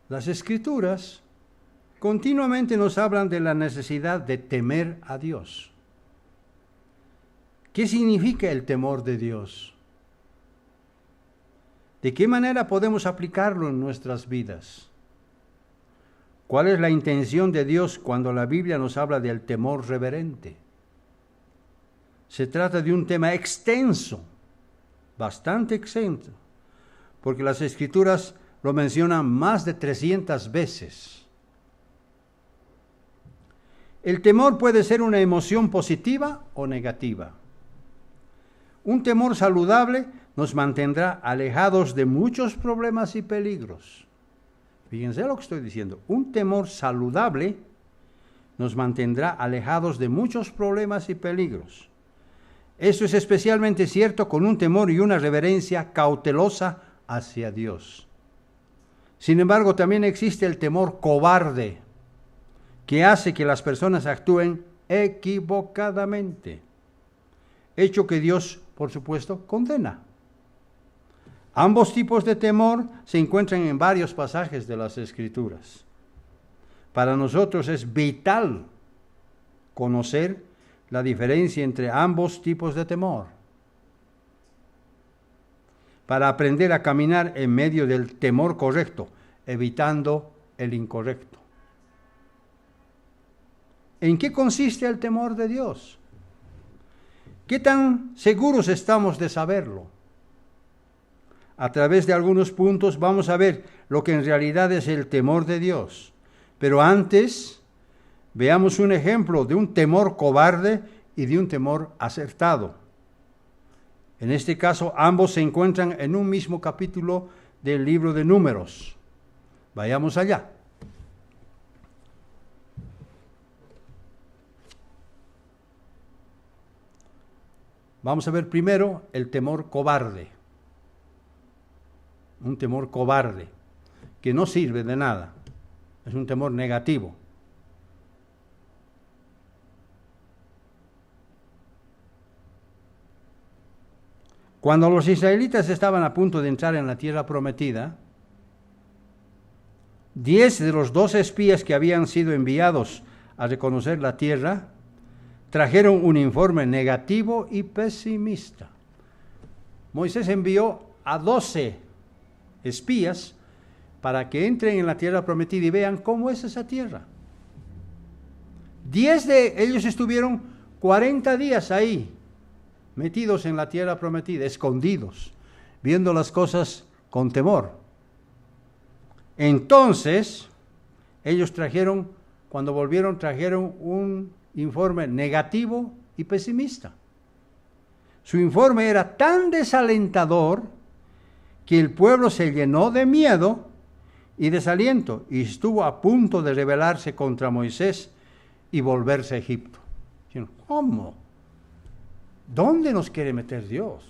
Las Escrituras continuamente nos hablan de la necesidad de temer a Dios. ¿Qué significa el temor de Dios? ¿De qué manera podemos aplicarlo en nuestras vidas? ¿Cuál es la intención de Dios cuando la Biblia nos habla del temor reverente? Se trata de un tema extenso, bastante extenso, porque las Escrituras lo mencionan más de 300 veces. El temor puede ser una emoción positiva o negativa. Un temor saludable nos mantendrá alejados de muchos problemas y peligros. Fíjense lo que estoy diciendo. Un temor saludable nos mantendrá alejados de muchos problemas y peligros. Esto es especialmente cierto con un temor y una reverencia cautelosa hacia Dios. Sin embargo, también existe el temor cobarde, que hace que las personas actúen equivocadamente, hecho que Dios, por supuesto, condena. Ambos tipos de temor se encuentran en varios pasajes de las Escrituras. Para nosotros es vital conocer la diferencia entre ambos tipos de temor, para aprender a caminar en medio del temor correcto, evitando el incorrecto. ¿En qué consiste el temor de Dios? ¿Qué tan seguros estamos de saberlo? A través de algunos puntos vamos a ver lo que en realidad es el temor de Dios. Pero antes, veamos un ejemplo de un temor cobarde y de un temor acertado. En este caso, ambos se encuentran en un mismo capítulo del libro de Números. Vayamos allá. Vamos a ver primero el temor cobarde. Un temor cobarde, que no sirve de nada. Es un temor negativo. Cuando los israelitas estaban a punto de entrar en la tierra prometida, 10 de los 12 espías que habían sido enviados a reconocer la tierra, trajeron un informe negativo y pesimista. Moisés envió a 12 espías para que entren en la tierra prometida y vean cómo es esa tierra. 10 de ellos estuvieron 40 días ahí, metidos en la tierra prometida, escondidos, viendo las cosas con temor. Entonces, ellos cuando volvieron, trajeron un informe negativo y pesimista. Su informe era tan desalentador que el pueblo se llenó de miedo y desaliento y estuvo a punto de rebelarse contra Moisés y volverse a Egipto. ¿Cómo? ¿Dónde nos quiere meter Dios?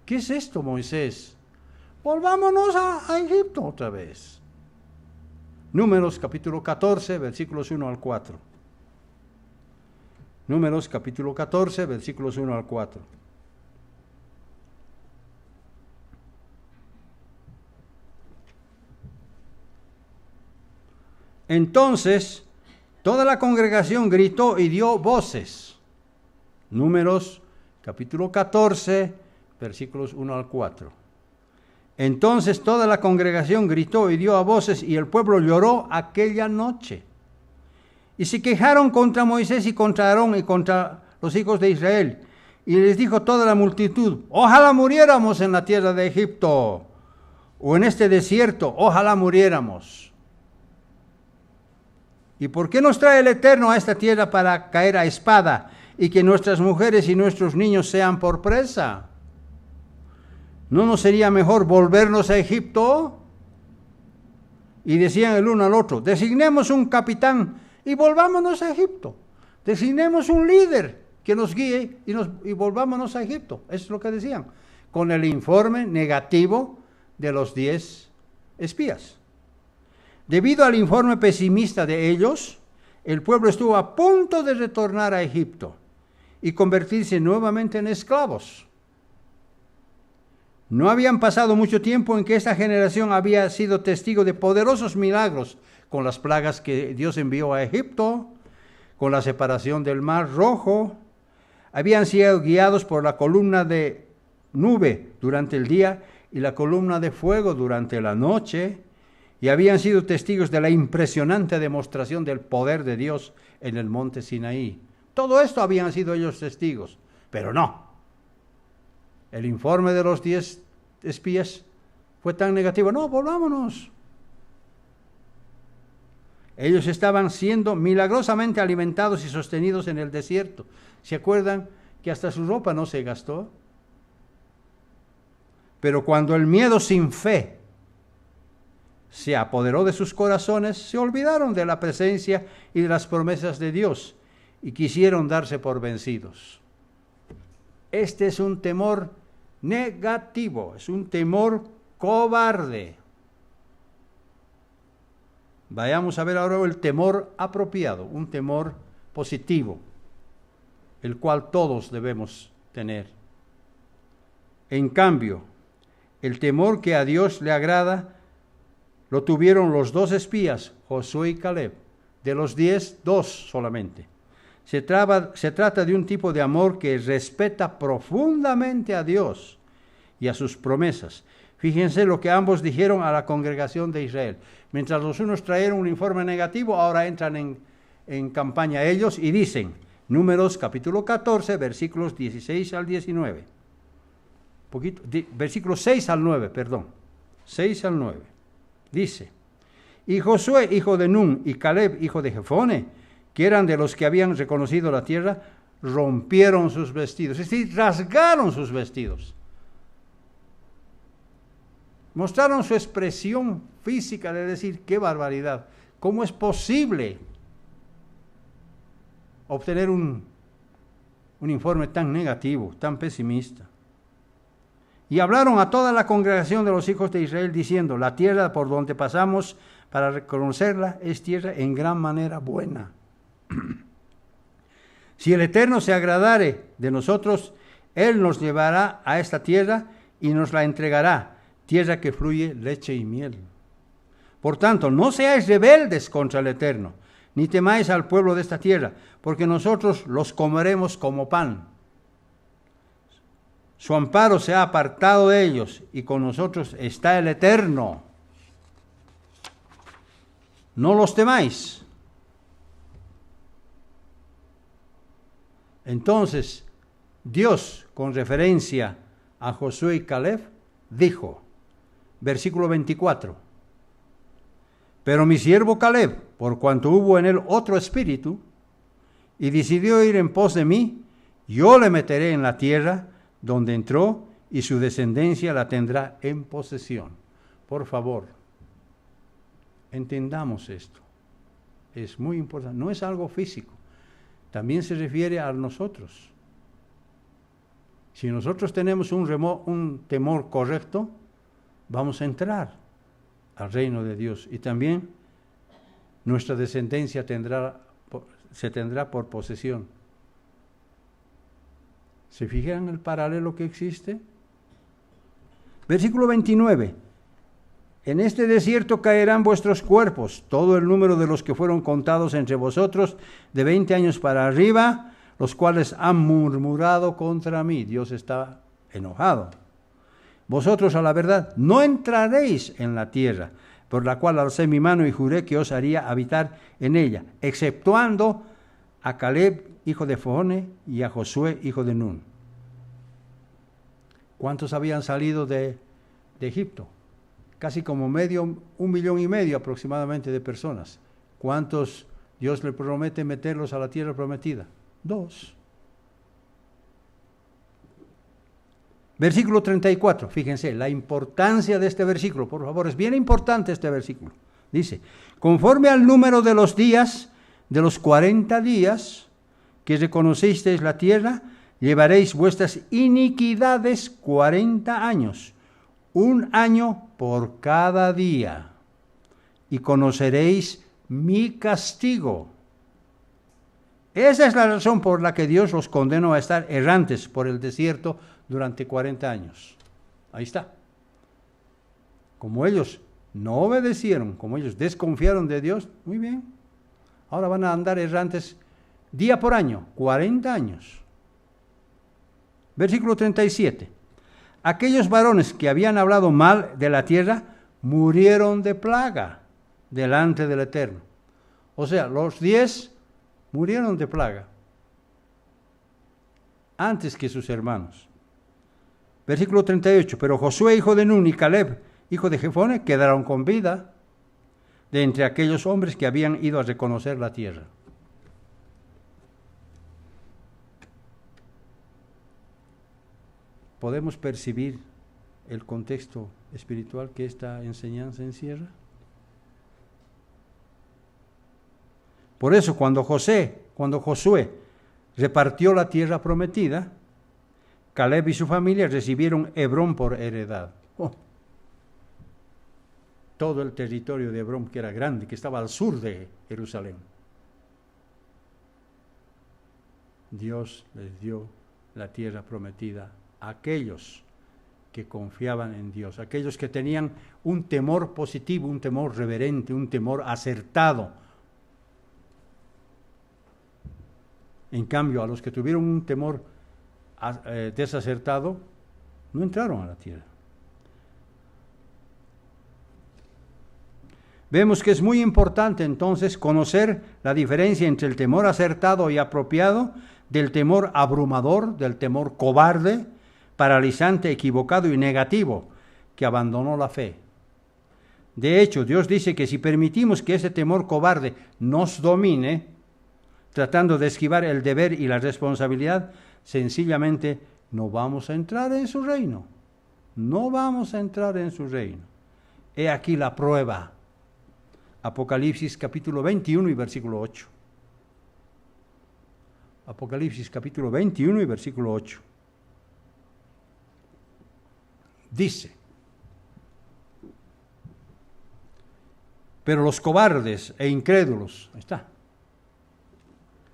¿Qué es esto, Moisés? Volvámonos a Egipto otra vez. Números capítulo 14, versículos 1 al 4. Números capítulo 14, versículos 1 al 4. Entonces, toda la congregación gritó y dio voces. Números capítulo 14, versículos 1 al 4. Entonces toda la congregación gritó y dio a voces y el pueblo lloró aquella noche. Y se quejaron contra Moisés y contra Aarón y contra los hijos de Israel. Y les dijo toda la multitud: ojalá muriéramos en la tierra de Egipto o en este desierto, ojalá muriéramos. ¿Y por qué nos trae el Eterno a esta tierra para caer a espada y que nuestras mujeres y nuestros niños sean por presa? ¿No nos sería mejor volvernos a Egipto? Y decían el uno al otro: designemos un capitán y volvámonos a Egipto. Designemos un líder que nos guíe y volvámonos a Egipto. Eso es lo que decían, con el informe negativo de los 10 espías. Debido al informe pesimista de ellos, el pueblo estuvo a punto de retornar a Egipto y convertirse nuevamente en esclavos. No habían pasado mucho tiempo en que esta generación había sido testigo de poderosos milagros con las plagas que Dios envió a Egipto, con la separación del Mar Rojo. Habían sido guiados por la columna de nube durante el día y la columna de fuego durante la noche, y habían sido testigos de la impresionante demostración del poder de Dios en el monte Sinaí. Todo esto habían sido ellos testigos, pero no. El informe de los 10 espías fue tan negativo. No, volvámonos. Ellos estaban siendo milagrosamente alimentados y sostenidos en el desierto. ¿Se acuerdan que hasta su ropa no se gastó? Pero cuando el miedo sin fe se apoderó de sus corazones, se olvidaron de la presencia y de las promesas de Dios y quisieron darse por vencidos. Este es un temor negativo, es un temor cobarde. Vayamos a ver ahora el temor apropiado, un temor positivo, el cual todos debemos tener. En cambio, el temor que a Dios le agrada lo tuvieron los 2 espías, Josué y Caleb. De los 10, 2 solamente. Se trata de un tipo de amor que respeta profundamente a Dios y a sus promesas. Fíjense lo que ambos dijeron a la congregación de Israel. Mientras los unos trajeron un informe negativo, ahora entran en campaña ellos y dicen, Números capítulo 14, versículos 16 al 19. Versículos 6 al 9, perdón. 6 al 9. Dice, y Josué, hijo de Nun, y Caleb, hijo de Jefone, que eran de los que habían reconocido la tierra, rompieron sus vestidos, es decir, rasgaron sus vestidos. Mostraron su expresión física de decir, qué barbaridad, ¿cómo es posible obtener un informe tan negativo, tan pesimista? Y hablaron a toda la congregación de los hijos de Israel diciendo, la tierra por donde pasamos para reconocerla es tierra en gran manera buena. Si el Eterno se agradare de nosotros, Él nos llevará a esta tierra y nos la entregará, tierra que fluye leche y miel. Por tanto, no seáis rebeldes contra el Eterno, ni temáis al pueblo de esta tierra, porque nosotros los comeremos como pan. Su amparo se ha apartado de ellos, y con nosotros está el Eterno. No los temáis. Entonces, Dios, con referencia a Josué y Caleb, dijo, versículo 24, pero mi siervo Caleb, por cuanto hubo en él otro espíritu, y decidió ir en pos de mí, yo le meteré en la tierra donde entró, y su descendencia la tendrá en posesión. Por favor, entendamos esto. Es muy importante. No es algo físico. También se refiere a nosotros. Si nosotros tenemos un temor correcto, vamos a entrar al reino de Dios. Y también nuestra descendencia se tendrá por posesión. ¿Se fijan el paralelo que existe? Versículo 29. En este desierto caerán vuestros cuerpos, todo el número de los que fueron contados entre vosotros, de 20 años para arriba, los cuales han murmurado contra mí. Dios está enojado. Vosotros, a la verdad, no entraréis en la tierra, por la cual alcé mi mano y juré que os haría habitar en ella, exceptuando a Caleb, hijo de Jefone, y a Josué, hijo de Nun. ¿Cuántos habían salido de Egipto? Casi como 1,5 millones aproximadamente de personas. ¿Cuántos Dios le promete meterlos a la tierra prometida? 2. Versículo 34, fíjense, la importancia de este versículo, por favor, es bien importante este versículo. Dice, conforme al número de los días, de los 40 días que reconocisteis la tierra, llevaréis vuestras iniquidades 40 años, 1 año por cada día, y conoceréis mi castigo. Esa es la razón por la que Dios los condenó a estar errantes por el desierto durante 40 años. Ahí está. Como ellos no obedecieron, como ellos desconfiaron de Dios, muy bien. Ahora van a andar errantes día por año, 40 años. Versículo 37. Aquellos varones que habían hablado mal de la tierra murieron de plaga delante del Eterno. O sea, los 10 murieron de plaga antes que sus hermanos. Versículo 38. Pero Josué, hijo de Nun, y Caleb, hijo de Jefone, quedaron con vida de entre aquellos hombres que habían ido a reconocer la tierra. ¿Podemos percibir el contexto espiritual que esta enseñanza encierra? Por eso cuando Josué repartió la tierra prometida, Caleb y su familia recibieron Hebrón por heredad. Todo el territorio de Hebrón, que era grande, que estaba al sur de Jerusalén. Dios les dio la tierra prometida a aquellos que confiaban en Dios, aquellos que tenían un temor positivo, un temor reverente, un temor acertado. En cambio, a los que tuvieron un temor desacertado, no entraron a la tierra. Vemos que es muy importante entonces conocer la diferencia entre el temor acertado y apropiado, del temor abrumador, del temor cobarde, paralizante, equivocado y negativo, que abandonó la fe. De hecho, Dios dice que si permitimos que ese temor cobarde nos domine, tratando de esquivar el deber y la responsabilidad, sencillamente no vamos a entrar en su reino. No vamos a entrar en su reino. He aquí la prueba. Apocalipsis capítulo 21 y versículo 8. Apocalipsis capítulo 21 y versículo 8. Dice: pero los cobardes e incrédulos, ahí está,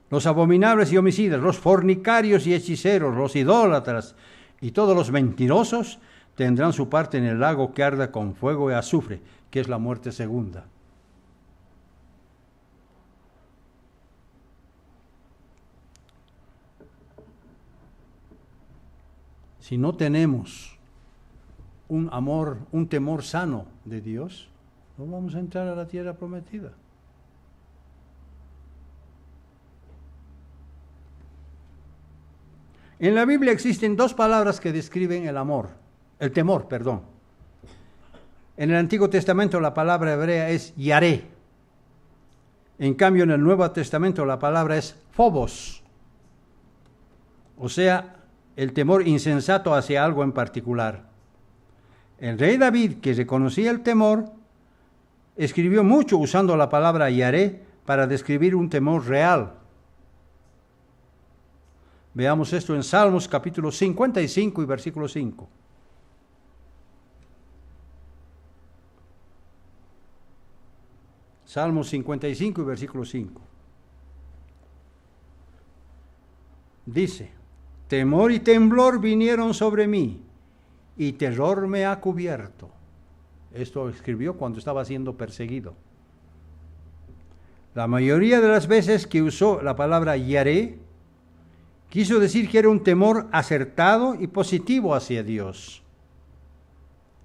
los abominables y homicidas, los fornicarios y hechiceros, los idólatras y todos los mentirosos tendrán su parte en el lago que arda con fuego y azufre, que es la muerte segunda. Si no tenemos un amor, un temor sano de Dios, no vamos a entrar a la tierra prometida. En la Biblia existen dos palabras que describen el temor. En el Antiguo Testamento la palabra hebrea es yaré. En cambio, en el Nuevo Testamento la palabra es phobos. O sea, el temor insensato hacia algo en particular. El rey David, que reconocía el temor, escribió mucho usando la palabra yaré para describir un temor real. Veamos esto en Salmos capítulo 55 y versículo 5. Salmos 55 y versículo 5. Dice: temor y temblor vinieron sobre mí, y terror me ha cubierto. Esto escribió cuando estaba siendo perseguido. La mayoría de las veces que usó la palabra yaré, quiso decir que era un temor acertado y positivo hacia Dios,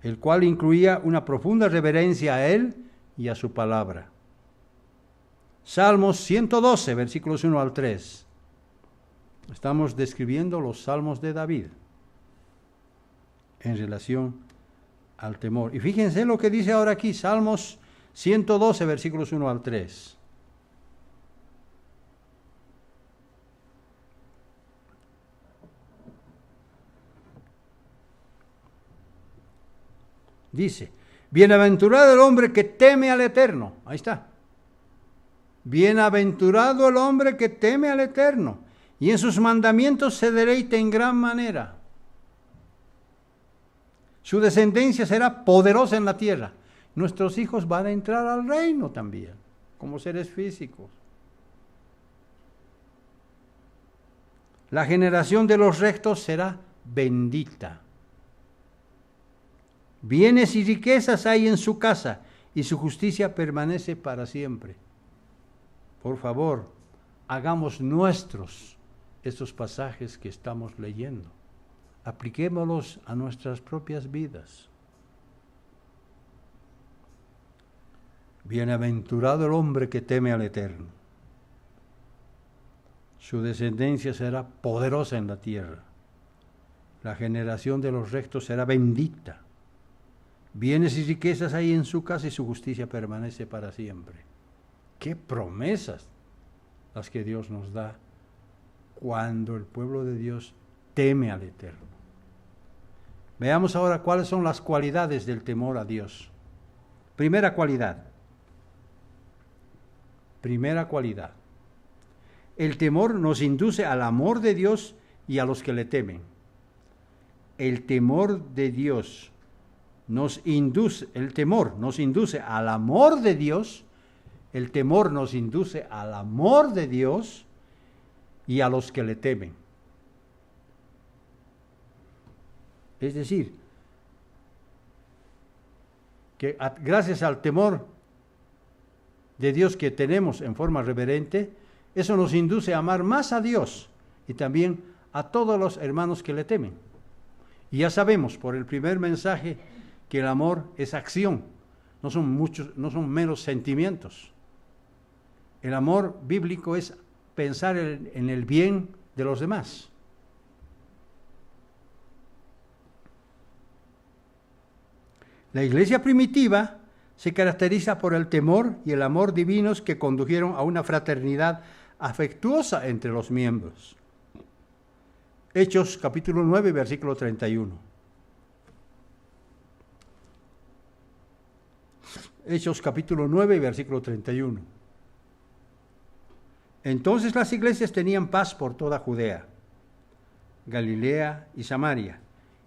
el cual incluía una profunda reverencia a Él y a su palabra. Salmos 112, versículos 1 al 3. Estamos describiendo los salmos de David en relación al temor. Y fíjense lo que dice ahora aquí, Salmos 112, versículos 1 al 3. Dice: bienaventurado el hombre que teme al Eterno. Ahí está. Bienaventurado el hombre que teme al Eterno, y en sus mandamientos se deleita en gran manera. Su descendencia será poderosa en la tierra. Nuestros hijos van a entrar al reino también, como seres físicos. La generación de los rectos será bendita. Bienes y riquezas hay en su casa, y su justicia permanece para siempre. Por favor, hagamos nuestros estos pasajes que estamos leyendo. Apliquémoslos a nuestras propias vidas. Bienaventurado el hombre que teme al Eterno. Su descendencia será poderosa en la tierra. La generación de los rectos será bendita. Bienes y riquezas hay en su casa y su justicia permanece para siempre. ¡Qué promesas las que Dios nos da cuando el pueblo de Dios teme al Eterno! Veamos ahora cuáles son las cualidades del temor a Dios. Primera cualidad. El temor nos induce al amor de Dios y a los que le temen. El temor de Dios el temor nos induce al amor de Dios, el temor nos induce al amor de Dios y a los que le temen. Es decir, que gracias al temor de Dios que tenemos en forma reverente, eso nos induce a amar más a Dios y también a todos los hermanos que le temen. Y ya sabemos por el primer mensaje que el amor es acción, no son meros sentimientos. El amor bíblico es pensar en el bien de los demás. La iglesia primitiva se caracteriza por el temor y el amor divinos que condujeron a una fraternidad afectuosa entre los miembros. Hechos capítulo 9, versículo 31. Hechos capítulo 9, versículo 31. Entonces las iglesias tenían paz por toda Judea, Galilea y Samaria,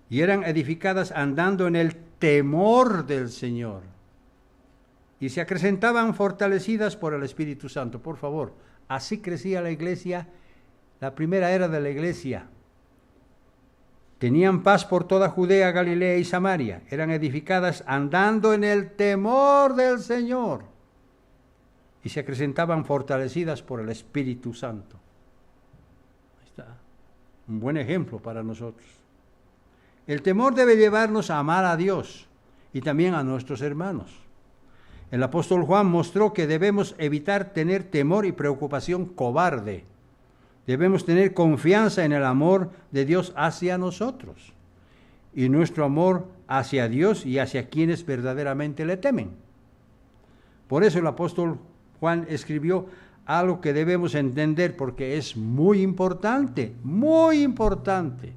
y eran edificadas andando en el temor del Señor, y se acrecentaban fortalecidas por el Espíritu Santo. Por favor, así crecía la iglesia, la primera era de la iglesia. Tenían paz por toda Judea, Galilea y Samaria. Eran edificadas andando en el temor del Señor. Y se acrecentaban fortalecidas por el Espíritu Santo. Ahí está. Un buen ejemplo para nosotros. El temor debe llevarnos a amar a Dios y también a nuestros hermanos. El apóstol Juan mostró que debemos evitar tener temor y preocupación cobarde. Debemos tener confianza en el amor de Dios hacia nosotros y nuestro amor hacia Dios y hacia quienes verdaderamente le temen. Por eso el apóstol Juan escribió algo que debemos entender porque es muy importante, muy importante.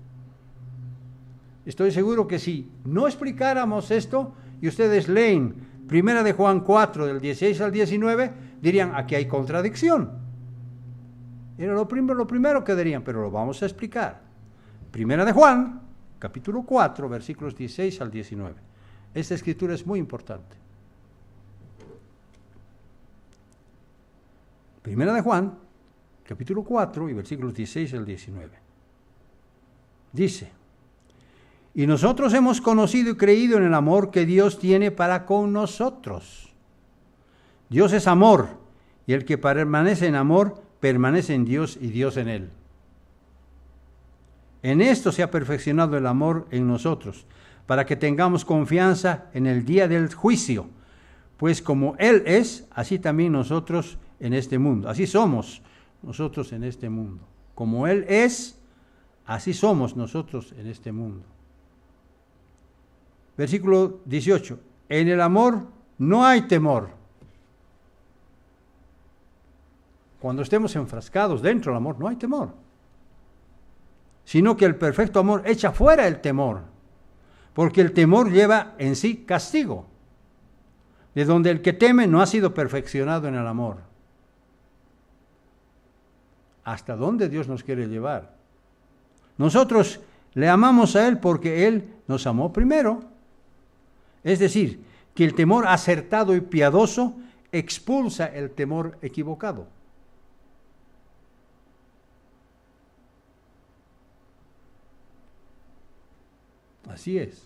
Estoy seguro que si no explicáramos esto y ustedes leen 1 de Juan 4 del 16 al 19, dirían aquí hay contradicción. Era lo primero que dirían, pero lo vamos a explicar. 1 de Juan, capítulo 4, versículos 16 al 19. Esta escritura es muy importante. 1 de Juan, capítulo 4 y versículos 16 al 19. Dice, y nosotros hemos conocido y creído en el amor que Dios tiene para con nosotros. Dios es amor, y el que permanece en amor, permanece en Dios y Dios en él. En esto se ha perfeccionado el amor en nosotros, para que tengamos confianza en el día del juicio, pues como Él es, así también nosotros en este mundo. Así somos nosotros en este mundo. Como Él es, así somos nosotros en este mundo. Versículo 18. En el amor no hay temor. Cuando estemos enfrascados dentro del amor, no hay temor. Sino que el perfecto amor echa fuera el temor. Porque el temor lleva en sí castigo. De donde el que teme no ha sido perfeccionado en el amor. ¿Hasta dónde Dios nos quiere llevar? Nosotros le amamos a Él porque Él nos amó primero. Es decir, que el temor acertado y piadoso expulsa el temor equivocado. Así es.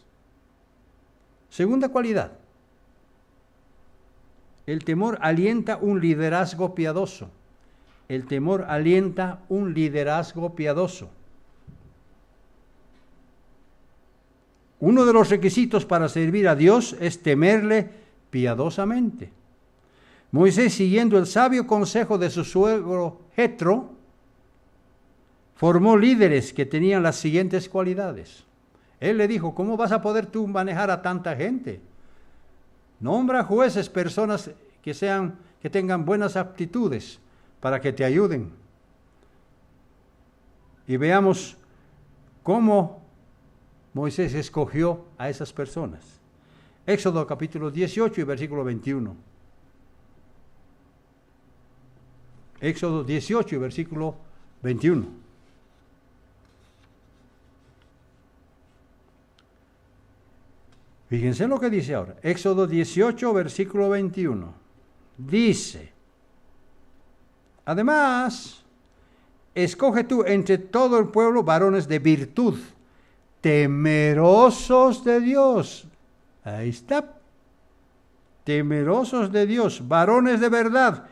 Segunda cualidad. El temor alienta un liderazgo piadoso. El temor alienta un liderazgo piadoso. Uno de los requisitos para servir a Dios es temerle piadosamente. Moisés, siguiendo el sabio consejo de su suegro Jetro, formó líderes que tenían las siguientes cualidades. Él le dijo: ¿cómo vas a poder tú manejar a tanta gente? Nombra jueces, personas que tengan buenas aptitudes para que te ayuden. Y veamos cómo Moisés escogió a esas personas. Éxodo capítulo 18 y versículo 21. Éxodo 18 y versículo 21. Fíjense lo que dice ahora. Éxodo 18, versículo 21. Dice: además, escoge tú entre todo el pueblo varones de virtud, temerosos de Dios. Ahí está. Temerosos de Dios, varones de verdad,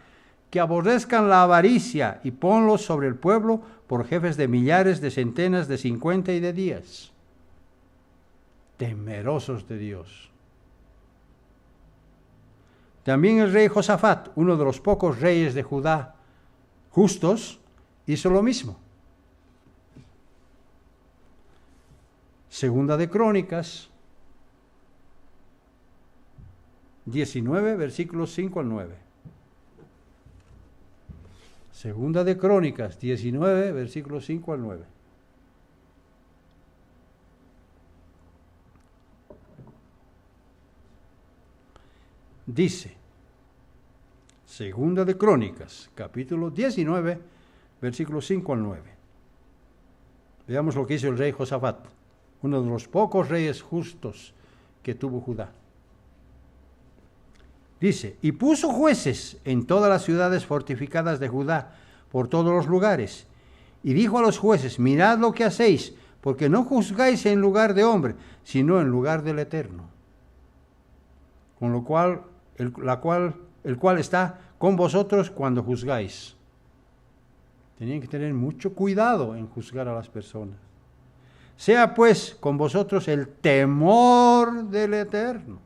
que aborrezcan la avaricia, y ponlos sobre el pueblo por jefes de millares, de centenas, de 50 y de 10. Temerosos de Dios. También el rey Josafat, uno de los pocos reyes de Judá justos, hizo lo mismo. Segunda de Crónicas 19, versículos 5 al 9. Segunda de Crónicas 19, versículos 5 al 9. Dice, Segunda de Crónicas, capítulo 19, versículos 5 al 9. Veamos lo que hizo el rey Josafat, uno de los pocos reyes justos que tuvo Judá. Dice: y puso jueces en todas las ciudades fortificadas de Judá, por todos los lugares, y dijo a los jueces: mirad lo que hacéis, porque no juzgáis en lugar de hombre, sino en lugar del Eterno, con lo cual el cual está con vosotros cuando juzgáis. Tenían que tener mucho cuidado en juzgar a las personas. Sea pues con vosotros el temor del Eterno.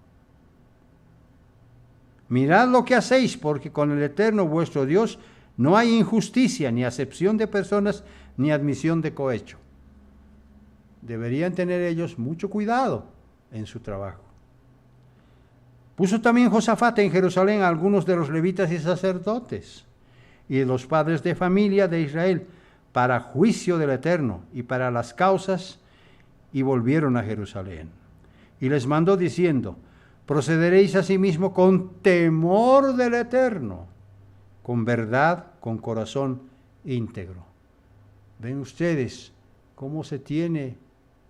Mirad lo que hacéis, porque con el Eterno vuestro Dios no hay injusticia, ni acepción de personas, ni admisión de cohecho. Deberían tener ellos mucho cuidado en su trabajo. Puso también Josafat en Jerusalén a algunos de los levitas y sacerdotes y de los padres de familia de Israel para juicio del Eterno y para las causas, y volvieron a Jerusalén. Y les mandó diciendo: procederéis asimismo con temor del Eterno, con verdad, con corazón íntegro. ¿Ven ustedes cómo se tiene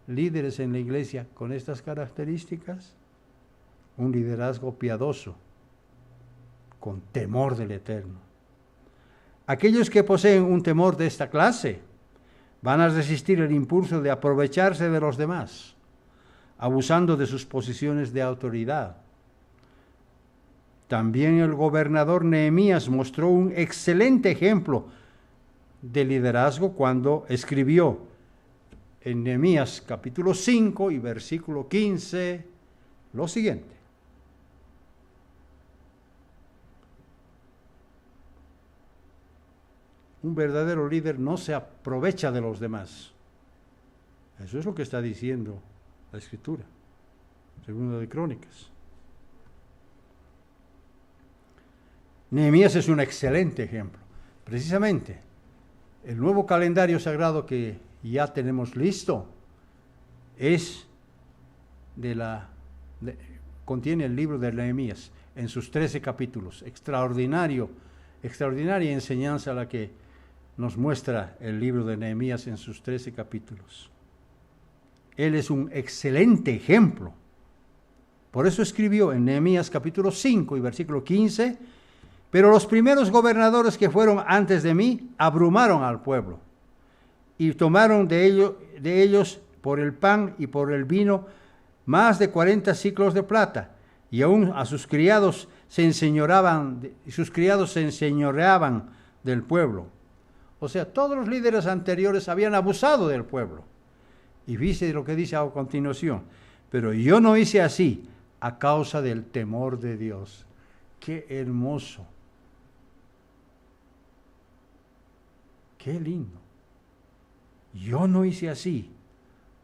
líderes en la iglesia con estas características? Un liderazgo piadoso, con temor del Eterno. Aquellos que poseen un temor de esta clase van a resistir el impulso de aprovecharse de los demás, abusando de sus posiciones de autoridad. También el gobernador Nehemías mostró un excelente ejemplo de liderazgo cuando escribió en Nehemías capítulo 5 y versículo 15 lo siguiente: un verdadero líder no se aprovecha de los demás. Eso es lo que está diciendo la Escritura, Segunda de Crónicas. Nehemías es un excelente ejemplo. Precisamente, el nuevo calendario sagrado que ya tenemos listo contiene el libro de Nehemías en sus 13 capítulos. Extraordinaria enseñanza la que nos muestra el libro de Nehemías en sus 13 capítulos. Él es un excelente ejemplo. Por eso escribió en Nehemías capítulo 5 y versículo 15: pero los primeros gobernadores que fueron antes de mí abrumaron al pueblo y tomaron de ellos por el pan y por el vino más de 40 siclos de plata, y aún a sus criados se enseñoreaban del pueblo. O sea, todos los líderes anteriores habían abusado del pueblo. Y dice lo que dice a continuación: pero yo no hice así a causa del temor de Dios. ¡Qué hermoso! ¡Qué lindo! Yo no hice así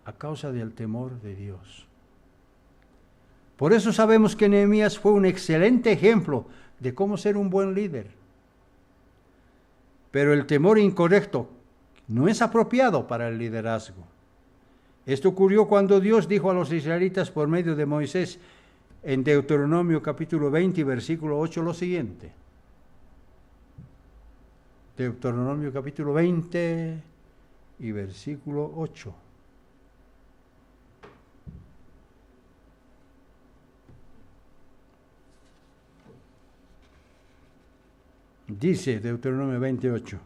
a causa del temor de Dios. Por eso sabemos que Nehemías fue un excelente ejemplo de cómo ser un buen líder. Pero el temor incorrecto no es apropiado para el liderazgo. Esto ocurrió cuando Dios dijo a los israelitas por medio de Moisés en Deuteronomio capítulo 20, versículo 8 lo siguiente. Deuteronomio capítulo 20 y versículo 8. Dice Deuteronomio 28,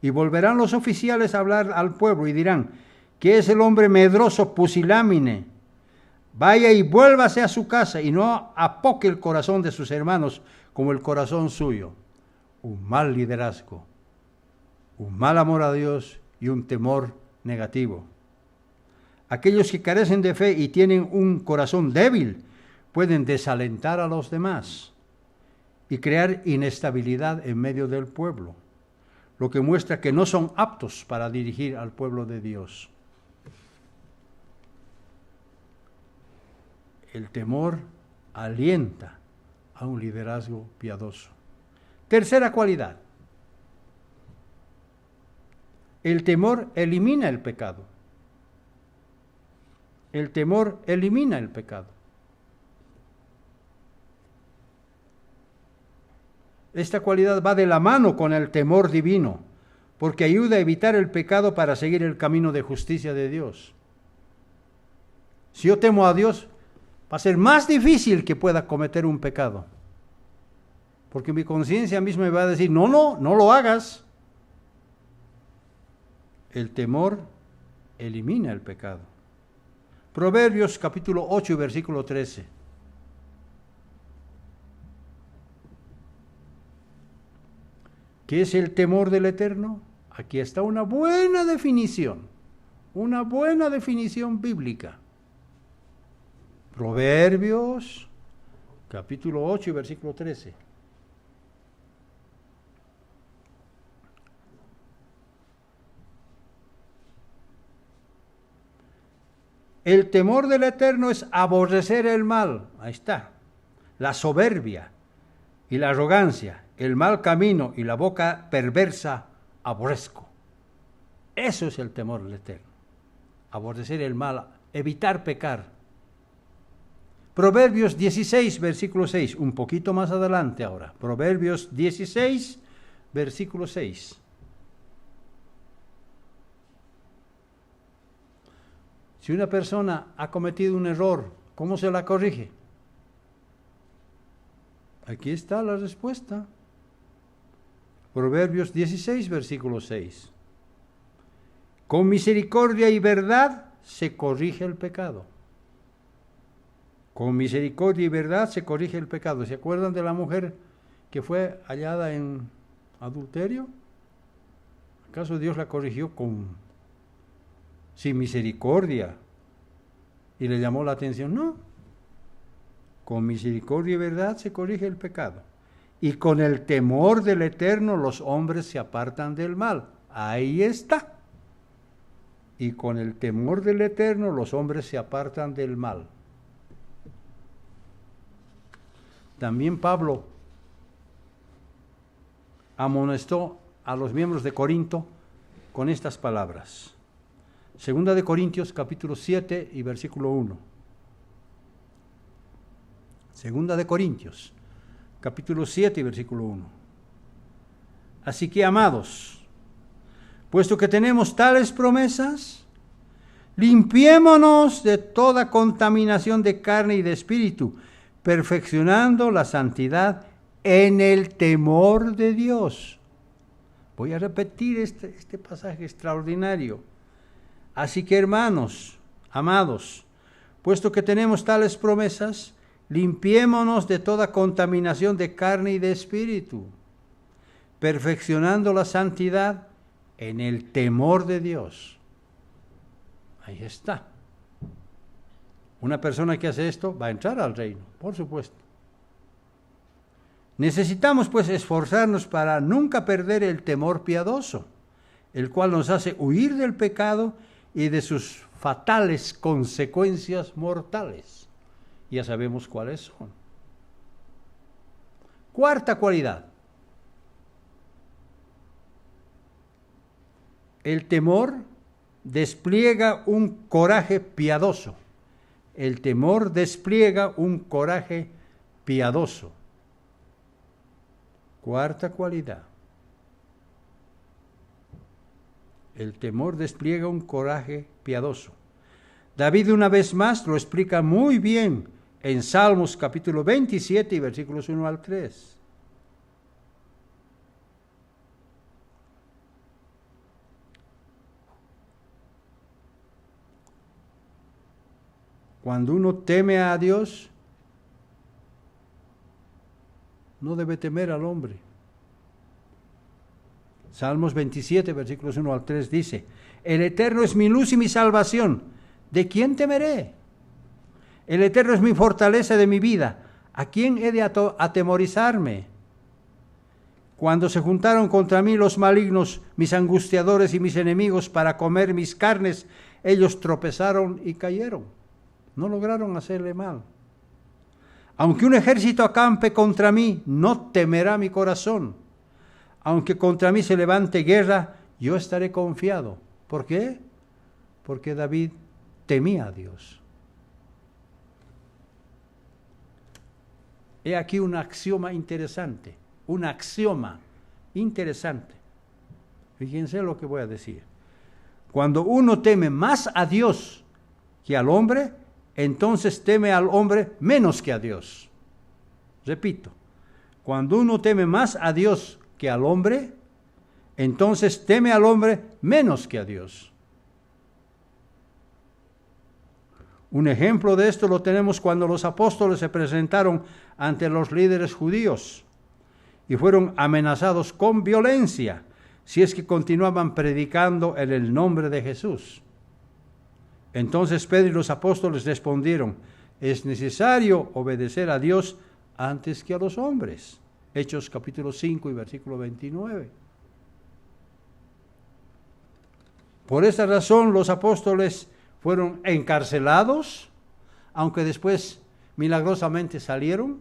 y volverán los oficiales a hablar al pueblo y dirán: ¿qué es el hombre medroso, pusilánime? Vaya y vuélvase a su casa y no apoque el corazón de sus hermanos como el corazón suyo. Un mal liderazgo, un mal amor a Dios y un temor negativo. Aquellos que carecen de fe y tienen un corazón débil pueden desalentar a los demás y crear inestabilidad en medio del pueblo, lo que muestra que no son aptos para dirigir al pueblo de Dios. El temor alienta a un liderazgo piadoso. Tercera cualidad: el temor elimina el pecado. El temor elimina el pecado. Esta cualidad va de la mano con el temor divino, porque ayuda a evitar el pecado para seguir el camino de justicia de Dios. Si yo temo a Dios, va a ser más difícil que pueda cometer un pecado, porque mi conciencia misma me va a decir: no lo hagas. El temor elimina el pecado. Proverbios capítulo 8 y versículo 13. ¿Qué es el temor del Eterno? Aquí está una buena definición bíblica. Proverbios, capítulo 8 y versículo 13. El temor del Eterno es aborrecer el mal. Ahí está. La soberbia y la arrogancia, el mal camino y la boca perversa aborrezco. Eso es el temor del Eterno. Aborrecer el mal, evitar pecar. Proverbios 16, versículo 6, un poquito más adelante ahora. Proverbios 16, versículo 6. Si una persona ha cometido un error, ¿cómo se la corrige? Aquí está la respuesta. Proverbios 16, versículo 6. Con misericordia y verdad se corrige el pecado. Con misericordia y verdad se corrige el pecado. ¿Se acuerdan de la mujer que fue hallada en adulterio? ¿Acaso Dios la corrigió sin misericordia y le llamó la atención? No. Con misericordia y verdad se corrige el pecado. Y con el temor del Eterno los hombres se apartan del mal. Ahí está. Y con el temor del Eterno los hombres se apartan del mal. También Pablo amonestó a los miembros de Corinto con estas palabras. Segunda de Corintios, capítulo 7 y versículo 1. Segunda de Corintios, capítulo 7 y versículo 1. Así que, amados, puesto que tenemos tales promesas, limpiémonos de toda contaminación de carne y de espíritu, perfeccionando la santidad en el temor de Dios. Voy a repetir este pasaje extraordinario. Así que, hermanos, amados, Puesto que tenemos tales promesas, limpiémonos de toda contaminación de carne y de espíritu, perfeccionando la santidad en el temor de Dios. Ahí está. Una persona que hace esto va a entrar al reino, por supuesto. Necesitamos pues esforzarnos para nunca perder el temor piadoso, el cual nos hace huir del pecado y de sus fatales consecuencias mortales. Ya sabemos cuáles son. Cuarta cualidad. El temor despliega un coraje piadoso. El temor despliega un coraje piadoso. Cuarta cualidad. El temor despliega un coraje piadoso. David una vez más lo explica muy bien en Salmos capítulo 27 y versículos 1 al 3. Cuando uno teme a Dios, no debe temer al hombre. Salmos 27, versículos 1 al 3 dice: El Eterno es mi luz y mi salvación, ¿de quién temeré? El Eterno es mi fortaleza de mi vida, ¿a quién he de atemorizarme? Cuando se juntaron contra mí los malignos, mis angustiadores y mis enemigos para comer mis carnes, ellos tropezaron y cayeron. No lograron hacerle mal. Aunque un ejército acampe contra mí, no temerá mi corazón. Aunque contra mí se levante guerra, yo estaré confiado. ¿Por qué? Porque David temía a Dios. He aquí un axioma interesante. Un axioma interesante. Fíjense lo que voy a decir. Cuando uno teme más a Dios que al hombre, entonces teme al hombre menos que a Dios. Repito, cuando uno teme más a Dios que al hombre, entonces teme al hombre menos que a Dios. Un ejemplo de esto lo tenemos cuando los apóstoles se presentaron ante los líderes judíos y fueron amenazados con violencia si es que continuaban predicando en el nombre de Jesús. Entonces Pedro y los apóstoles respondieron: es necesario obedecer a Dios antes que a los hombres. Hechos capítulo 5 y versículo 29. Por esta razón los apóstoles fueron encarcelados, aunque después milagrosamente salieron.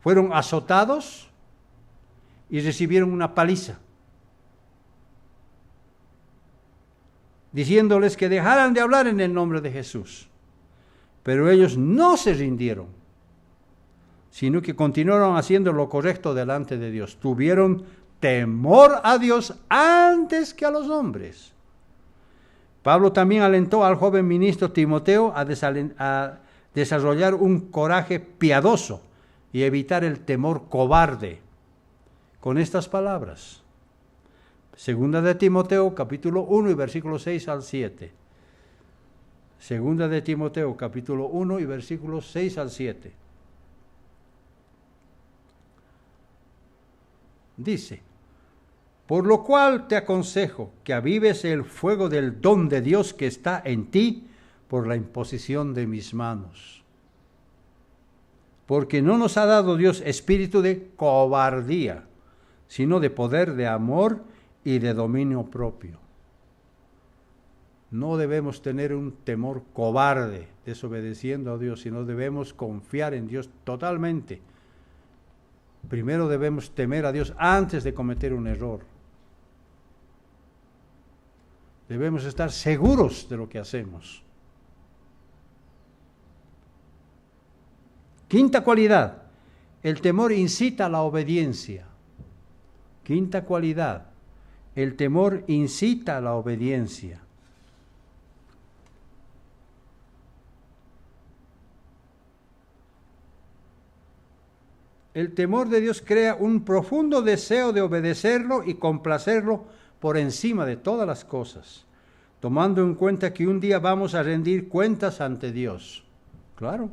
Fueron azotados y recibieron una paliza, diciéndoles que dejaran de hablar en el nombre de Jesús. Pero ellos no se rindieron, sino que continuaron haciendo lo correcto delante de Dios. Tuvieron temor a Dios antes que a los hombres. Pablo también alentó al joven ministro Timoteo a desarrollar un coraje piadoso y evitar el temor cobarde con estas palabras. Segunda de Timoteo, capítulo 1 y versículos 6 al 7. Segunda de Timoteo, capítulo 1 y versículos 6 al 7. Dice: por lo cual te aconsejo que avives el fuego del don de Dios que está en ti por la imposición de mis manos. Porque no nos ha dado Dios espíritu de cobardía, sino de poder, de amor y de dominio propio. No debemos tener un temor cobarde desobedeciendo a Dios, sino debemos confiar en Dios totalmente. Primero debemos temer a Dios antes de cometer un error. Debemos estar seguros de lo que hacemos. Quinta cualidad: el temor incita a la obediencia. Quinta cualidad: el temor incita a la obediencia. El temor de Dios crea un profundo deseo de obedecerlo y complacerlo por encima de todas las cosas. tomando en cuenta que un día vamos a rendir cuentas ante Dios. Claro.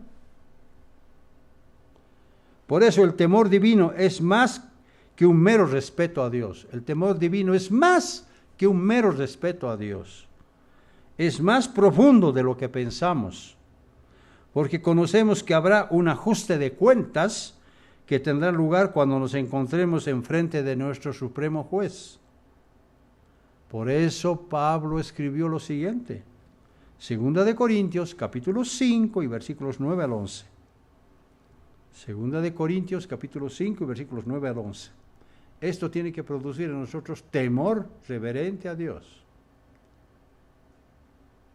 Por eso el temor divino es más que un mero respeto a Dios. El temor divino es más que un mero respeto a Dios. Es más profundo de lo que pensamos, porque conocemos que habrá un ajuste de cuentas que tendrá lugar cuando nos encontremos enfrente de nuestro supremo juez. Por eso Pablo escribió lo siguiente, 2 Corintios capítulo 5 y versículos 9 al 11. 2 Corintios capítulo 5 y versículos 9 al 11. Esto tiene que producir en nosotros temor reverente a Dios.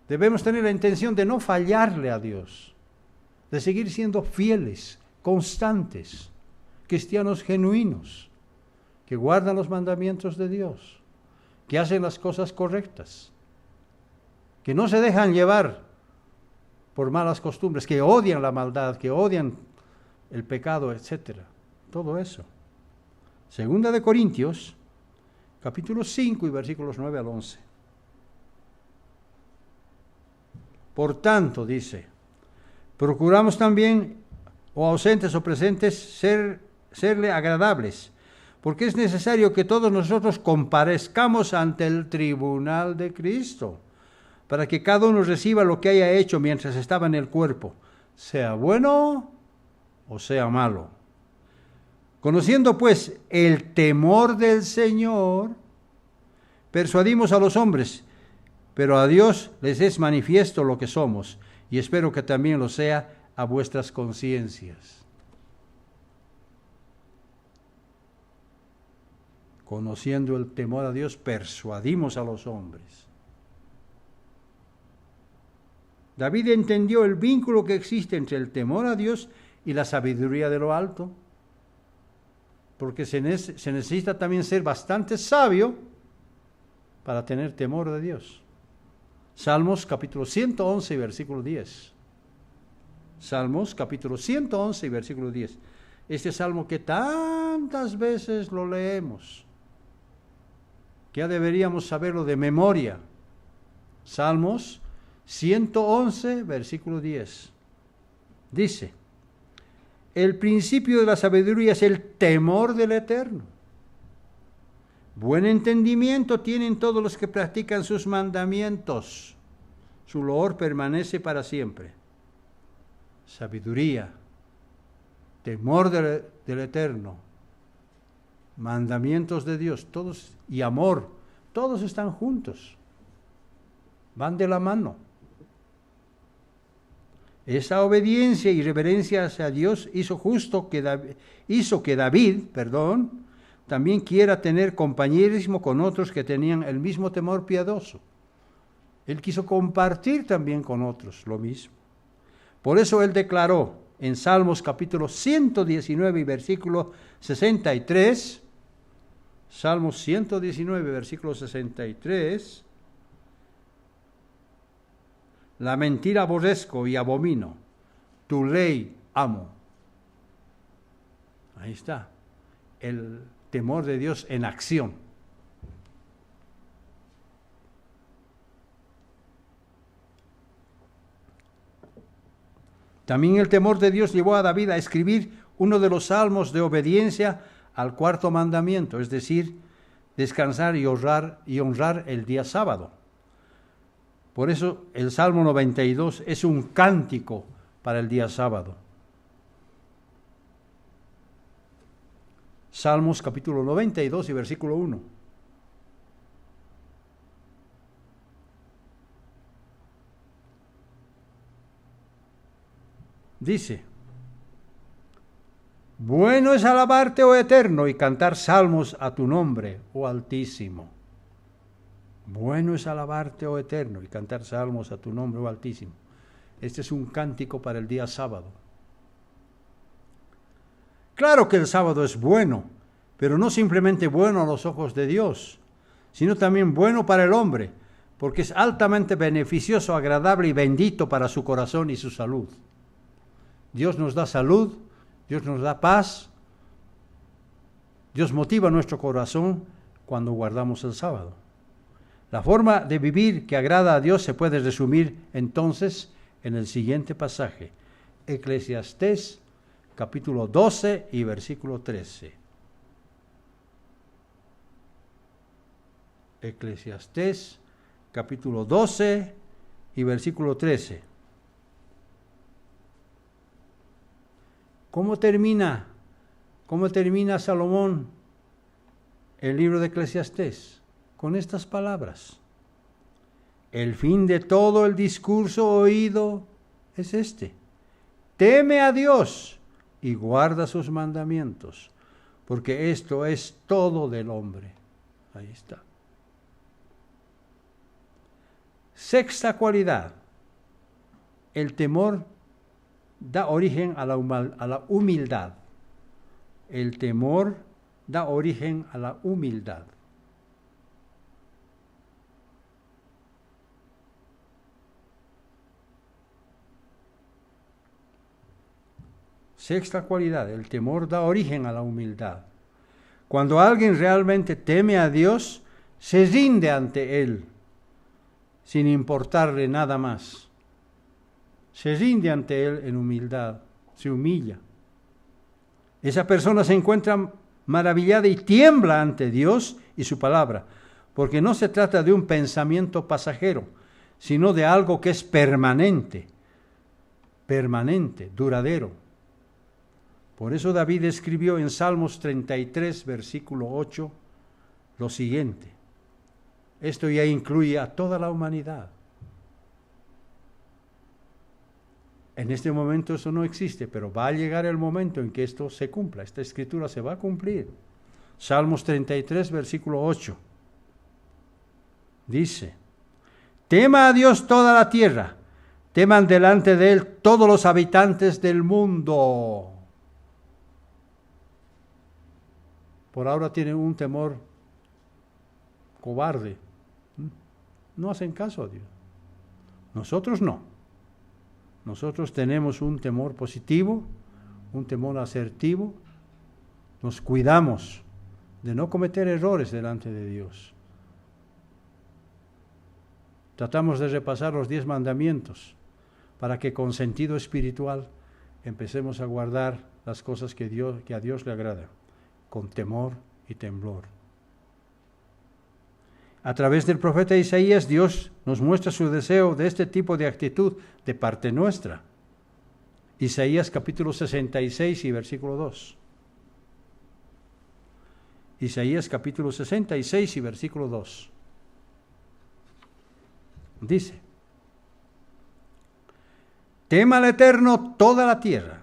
Debemos tener la intención de no fallarle a Dios, de seguir siendo fieles, constantes, cristianos genuinos, que guardan los mandamientos de Dios, que hacen las cosas correctas, que no se dejan llevar por malas costumbres, que odian la maldad, que odian el pecado, etc. Todo eso. 2 Corintios, capítulo 5 y versículos 9 al 11. Por tanto, dice, procuramos también, o ausentes o presentes, serle agradables, porque es necesario que todos nosotros comparezcamos ante el tribunal de Cristo, para que cada uno reciba lo que haya hecho mientras estaba en el cuerpo, sea bueno o sea malo. Conociendo pues el temor del Señor, persuadimos a los hombres, pero a Dios les es manifiesto lo que somos, y espero que también lo sea a vuestras conciencias. Conociendo el temor a Dios, persuadimos a los hombres. David entendió el vínculo que existe entre el temor a Dios y la sabiduría de lo alto, porque se necesita también ser bastante sabio para tener temor de Dios. Salmos capítulo 111 y versículo 10. Salmos capítulo 111 y versículo 10. Este salmo que tantas veces lo leemos, que ya deberíamos saberlo de memoria. Salmos 111, versículo 10. Dice, el principio de la sabiduría es el temor del Eterno. Buen entendimiento tienen todos los que practican sus mandamientos. Su loor permanece para siempre. Sabiduría, temor del Eterno, mandamientos de Dios, todos, y amor, todos están juntos. Van de la mano. Esa obediencia y reverencia hacia Dios hizo que David, también quiera tener compañerismo con otros que tenían el mismo temor piadoso. Él quiso compartir también con otros lo mismo. Por eso él declaró en Salmos capítulo 119 y versículo 63, Salmos 119, versículo 63, la mentira aborrezco y abomino, tu ley amo. Ahí está, el temor de Dios en acción. También el temor de Dios llevó a David a escribir uno de los salmos de obediencia al cuarto mandamiento, es decir, descansar y honrar el día sábado. Por eso el Salmo 92 es un cántico para el día sábado. Salmos capítulo 92 y versículo 1. Dice, bueno es alabarte, oh Eterno, y cantar salmos a tu nombre, oh Altísimo. Bueno es alabarte, oh Eterno, y cantar salmos a tu nombre, oh Altísimo. Este es un cántico para el día sábado. Claro que el sábado es bueno, pero no simplemente bueno a los ojos de Dios, sino también bueno para el hombre, porque es altamente beneficioso, agradable y bendito para su corazón y su salud. Dios nos da salud, Dios nos da paz, Dios motiva nuestro corazón cuando guardamos el sábado. La forma de vivir que agrada a Dios se puede resumir entonces en el siguiente pasaje, Eclesiastés capítulo 12 y versículo 13. Eclesiastés capítulo 12 y versículo 13. ¿Cómo termina Salomón el libro de Eclesiastés? Con estas palabras: el fin de todo el discurso oído es este: teme a Dios y guarda sus mandamientos, porque esto es todo del hombre. Ahí está. Sexta cualidad: el temor da origen a la humildad. El temor da origen a la humildad. Sexta cualidad: el temor da origen a la humildad. Cuando alguien realmente teme a Dios, se rinde ante Él, sin importarle nada más. Se rinde ante Él en humildad, se humilla. Esa persona se encuentra maravillada y tiembla ante Dios y su palabra, porque no se trata de un pensamiento pasajero, sino de algo que es permanente, duradero. Por eso David escribió en Salmos 33, versículo 8, lo siguiente. Esto ya incluye a toda la humanidad. En este momento eso no existe, pero va a llegar el momento en que esto se cumpla. Esta escritura se va a cumplir. Salmos 33, versículo 8. Dice: tema a Dios toda la tierra, teman delante de Él todos los habitantes del mundo. Por ahora tienen un temor cobarde. No hacen caso a Dios. Nosotros no. Nosotros tenemos un temor positivo, un temor asertivo. Nos cuidamos de no cometer errores delante de Dios. Tratamos de repasar los 10 mandamientos para que con sentido espiritual empecemos a guardar las cosas que a Dios le agrada, con temor y temblor. A través del profeta Isaías, Dios nos muestra su deseo de este tipo de actitud de parte nuestra. Isaías capítulo 66 y versículo 2. Isaías capítulo 66 y versículo 2. Dice: tema al Eterno toda la tierra.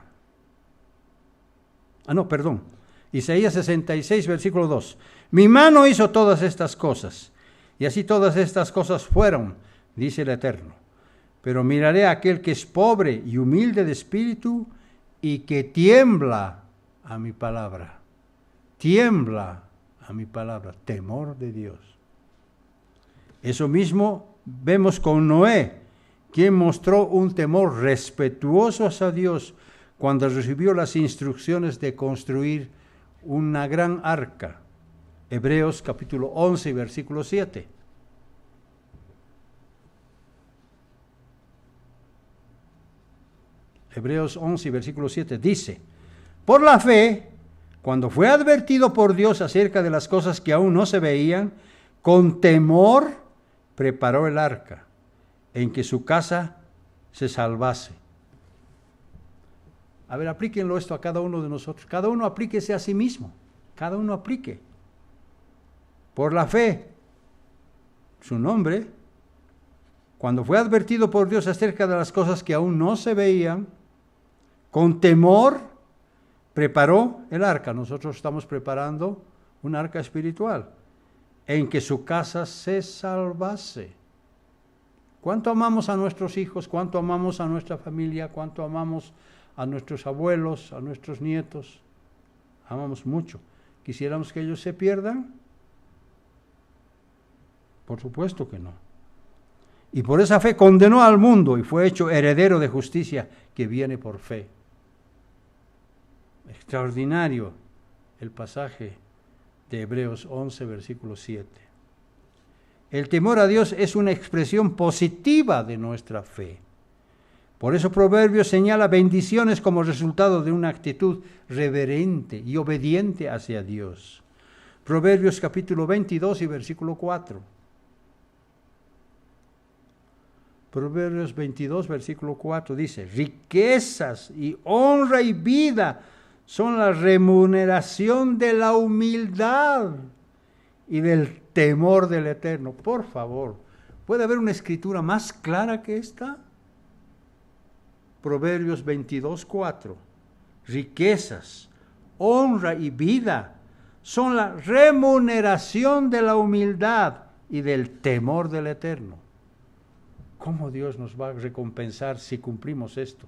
Isaías 66, versículo 2. Mi mano hizo todas estas cosas, y así todas estas cosas fueron, dice el Eterno. Pero miraré a aquel que es pobre y humilde de espíritu y que tiembla a mi palabra. Tiembla a mi palabra. Temor de Dios. Eso mismo vemos con Noé, quien mostró un temor respetuoso hacia Dios cuando recibió las instrucciones de construir una gran arca. Hebreos capítulo 11, versículo 7. Hebreos 11, versículo 7 dice: por la fe, cuando fue advertido por Dios acerca de las cosas que aún no se veían, con temor preparó el arca, en que su casa se salvase. A ver, aplíquenlo esto a cada uno de nosotros. Cada uno aplíquese a sí mismo. Cada uno aplique. Por la fe, su nombre, cuando fue advertido por Dios acerca de las cosas que aún no se veían, con temor preparó el arca. Nosotros estamos preparando un arca espiritual, en que su casa se salvase. ¿Cuánto amamos a nuestros hijos? ¿Cuánto amamos a nuestra familia? ¿Cuánto amamos a nuestros abuelos, a nuestros nietos? Amamos mucho. ¿Quisiéramos que ellos se pierdan? Por supuesto que no. Y por esa fe condenó al mundo y fue hecho heredero de justicia que viene por fe. El temor a Dios es una expresión positiva de nuestra fe. Por eso Proverbios señala bendiciones como resultado de una actitud reverente y obediente hacia Dios. Proverbios capítulo 22 y versículo 4. Proverbios 22, versículo 4 dice: riquezas y honra y vida son la remuneración de la humildad y del temor del Eterno. Por favor, ¿puede haber una escritura más clara que esta? Proverbios 22, 4. Riquezas, honra y vida son la remuneración de la humildad y del temor del Eterno. ¿Cómo Dios nos va a recompensar si cumplimos esto?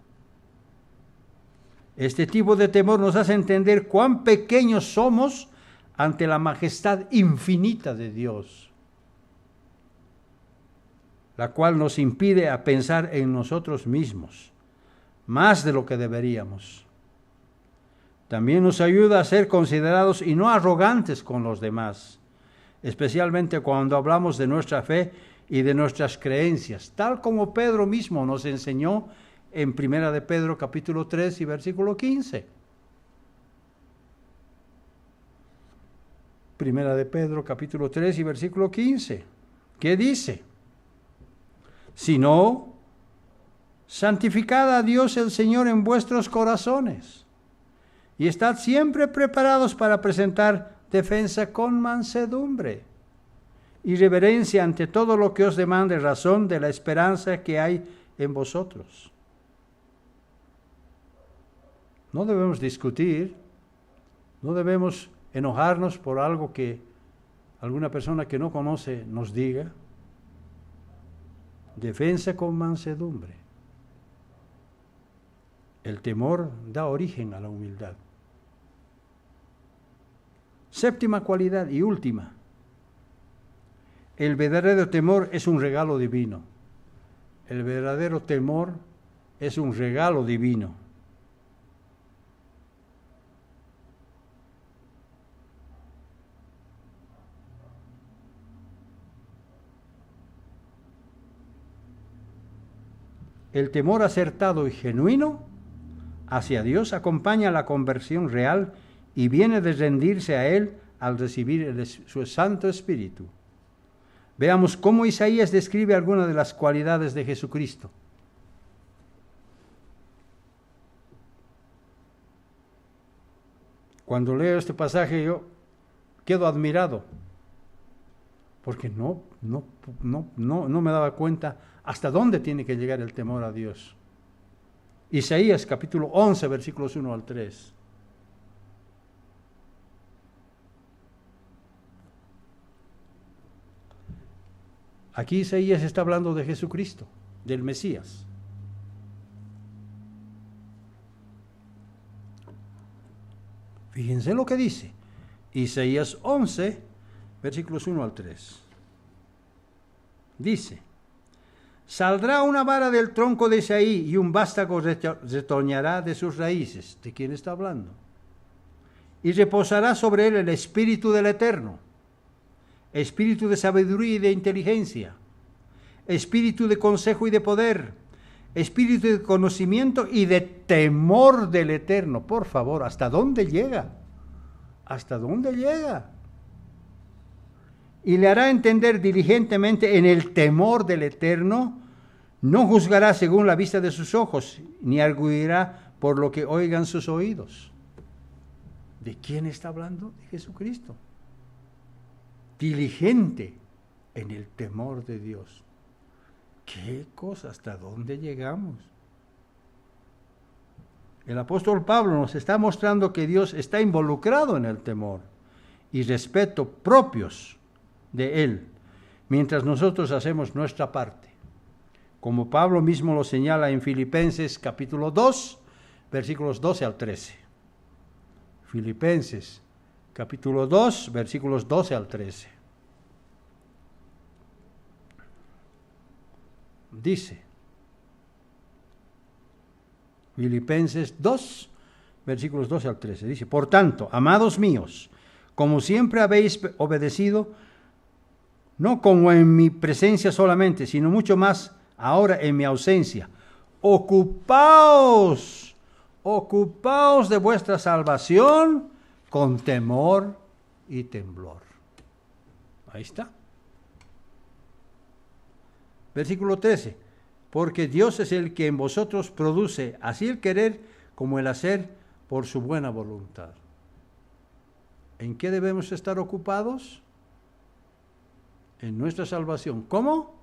Este tipo de temor nos hace entender cuán pequeños somos ante la majestad infinita de Dios, la cual nos impide a pensar en nosotros mismos, más de lo que deberíamos. También nos ayuda a ser considerados y no arrogantes con los demás, especialmente cuando hablamos de nuestra fe y de nuestras creencias, tal como Pedro mismo nos enseñó en 1 de Pedro capítulo 3 y versículo 15. 1 de Pedro capítulo 3 y versículo 15. ¿Qué dice? Sino, santificad a Dios el Señor en vuestros corazones y estad siempre preparados para presentar defensa con mansedumbre y reverencia ante todo lo que os demande razón de la esperanza que hay en vosotros. No debemos discutir, no debemos enojarnos por algo que alguna persona que no conoce nos diga. Defensa con mansedumbre. El temor da origen a la humildad. Séptima cualidad y última. El verdadero temor es un regalo divino. El verdadero temor es un regalo divino. El temor acertado y genuino hacia Dios acompaña la conversión real y viene de rendirse a Él al recibir su Santo Espíritu. Veamos cómo Isaías describe algunas de las cualidades de Jesucristo. Cuando leo este pasaje yo quedo admirado, porque no me daba cuenta hasta dónde tiene que llegar el temor a Dios. Isaías capítulo 11, versículos 1 al 3. Aquí Isaías está hablando de Jesucristo, del Mesías. Fíjense lo que dice. Isaías 11, versículos 1 al 3. Dice: saldrá una vara del tronco de Isaí y un vástago retoñará de sus raíces. ¿De quién está hablando? Y reposará sobre él el espíritu del Eterno, espíritu de sabiduría y de inteligencia, espíritu de consejo y de poder, espíritu de conocimiento y de temor del Eterno. Por favor, ¿hasta dónde llega? ¿Hasta dónde llega? Y le hará entender diligentemente en el temor del Eterno. No juzgará según la vista de sus ojos, ni arguirá por lo que oigan sus oídos. ¿De quién está hablando? De Jesucristo. Diligente en el temor de Dios. ¿Qué cosa? ¿Hasta dónde llegamos? El apóstol Pablo nos está mostrando que Dios está involucrado en el temor y respeto propios de Él, mientras nosotros hacemos nuestra parte. Como Pablo mismo lo señala en Filipenses capítulo 2, versículos 12 al 13. Filipenses capítulo 2, versículos 12 al 13. Dice, Filipenses 2, versículos 12 al 13, dice: por tanto, amados míos, como siempre habéis obedecido, no como en mi presencia solamente, sino mucho más ahora en mi ausencia. Ocupaos de vuestra salvación con temor y temblor. Ahí está. Versículo 13. Porque Dios es el que en vosotros produce así el querer como el hacer por su buena voluntad. ¿En qué debemos estar ocupados? En nuestra salvación. ¿Cómo?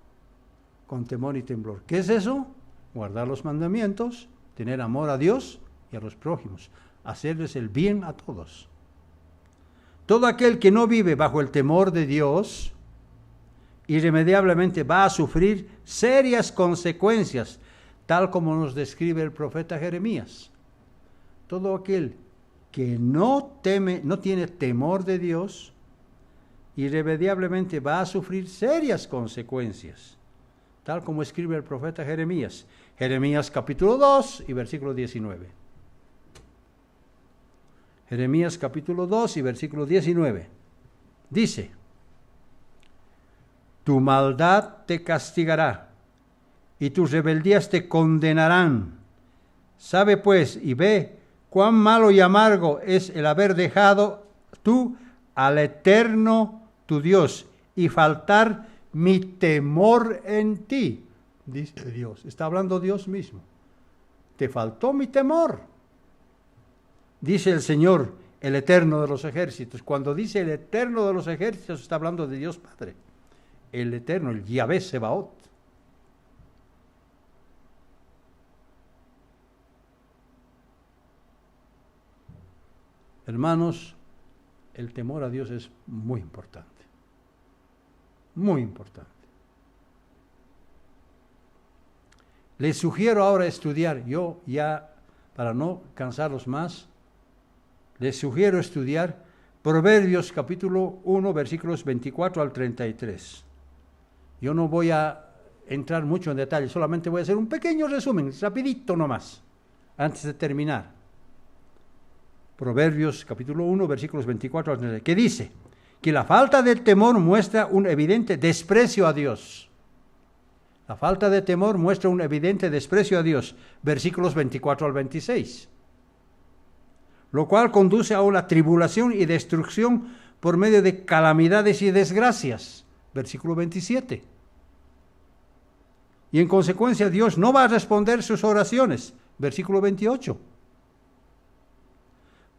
Con temor y temblor. ¿Qué es eso? Guardar los mandamientos, tener amor a Dios y a los prójimos, hacerles el bien a todos. Todo aquel que no vive bajo el temor de Dios, irremediablemente va a sufrir serias consecuencias, tal como nos describe el profeta Jeremías. Todo aquel que no tiene temor de Dios, irremediablemente va a sufrir serias consecuencias, tal como escribe el profeta Jeremías. Jeremías capítulo 2 y versículo 19. Jeremías capítulo 2 y versículo 19. Dice: tu maldad te castigará, y tus rebeldías te condenarán. Sabe pues y ve cuán malo y amargo es el haber dejado tú al Eterno tu Dios, y faltar mi temor en ti, dice Dios. Está hablando Dios mismo. Te faltó mi temor, dice el Señor, el Eterno de los ejércitos. Cuando dice el Eterno de los ejércitos, está hablando de Dios Padre, el Eterno, el Yahvé Sebaot. Hermanos, el temor a Dios es muy importante. Muy importante. Les sugiero ahora estudiar, yo ya, para no cansarlos más, les sugiero estudiar Proverbios capítulo 1, versículos 24 al 33. Yo no voy a entrar mucho en detalle, solamente voy a hacer un pequeño resumen, rapidito nomás, antes de terminar. Proverbios capítulo 1, versículos 24 al 33, que dice que la falta de temor muestra un evidente desprecio a Dios. La falta de temor muestra un evidente desprecio a Dios. Versículos 24 al 26. Lo cual conduce a una tribulación y destrucción por medio de calamidades y desgracias. Versículo 27. Y en consecuencia Dios no va a responder sus oraciones. Versículo 28.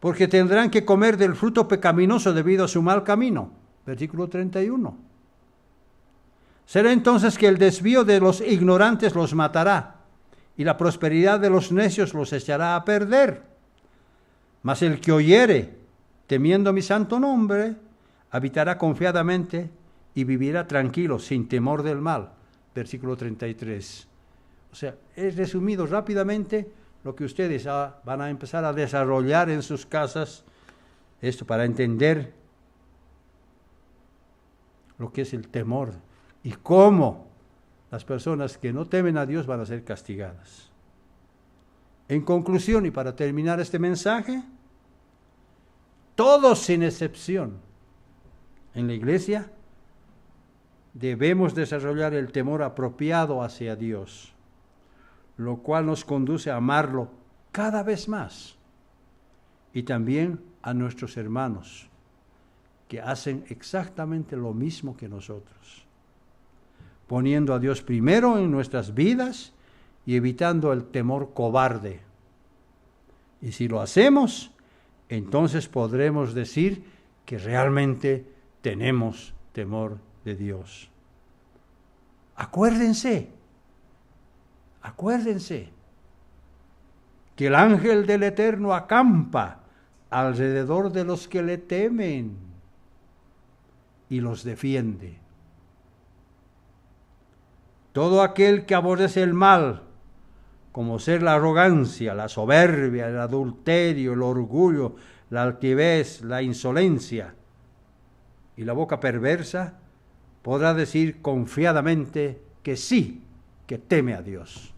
Porque tendrán que comer del fruto pecaminoso debido a su mal camino. Versículo 31. Será entonces que el desvío de los ignorantes los matará, y la prosperidad de los necios los echará a perder. Mas el que oyere, temiendo mi santo nombre, habitará confiadamente y vivirá tranquilo, sin temor del mal. Versículo 33. O sea, he resumido rápidamente lo que ustedes van a empezar a desarrollar en sus casas, esto para entender lo que es el temor y cómo las personas que no temen a Dios van a ser castigadas. En conclusión, y para terminar este mensaje, todos sin excepción en la iglesia debemos desarrollar el temor apropiado hacia Dios, lo cual nos conduce a amarlo cada vez más, y también a nuestros hermanos que hacen exactamente lo mismo que nosotros, poniendo a Dios primero en nuestras vidas y evitando el temor cobarde. Y si lo hacemos, entonces podremos decir que realmente tenemos temor de Dios. Acuérdense que el ángel del Eterno acampa alrededor de los que le temen y los defiende. Todo aquel que aborrece el mal, como ser la arrogancia, la soberbia, el adulterio, el orgullo, la altivez, la insolencia y la boca perversa, podrá decir confiadamente que sí, que teme a Dios.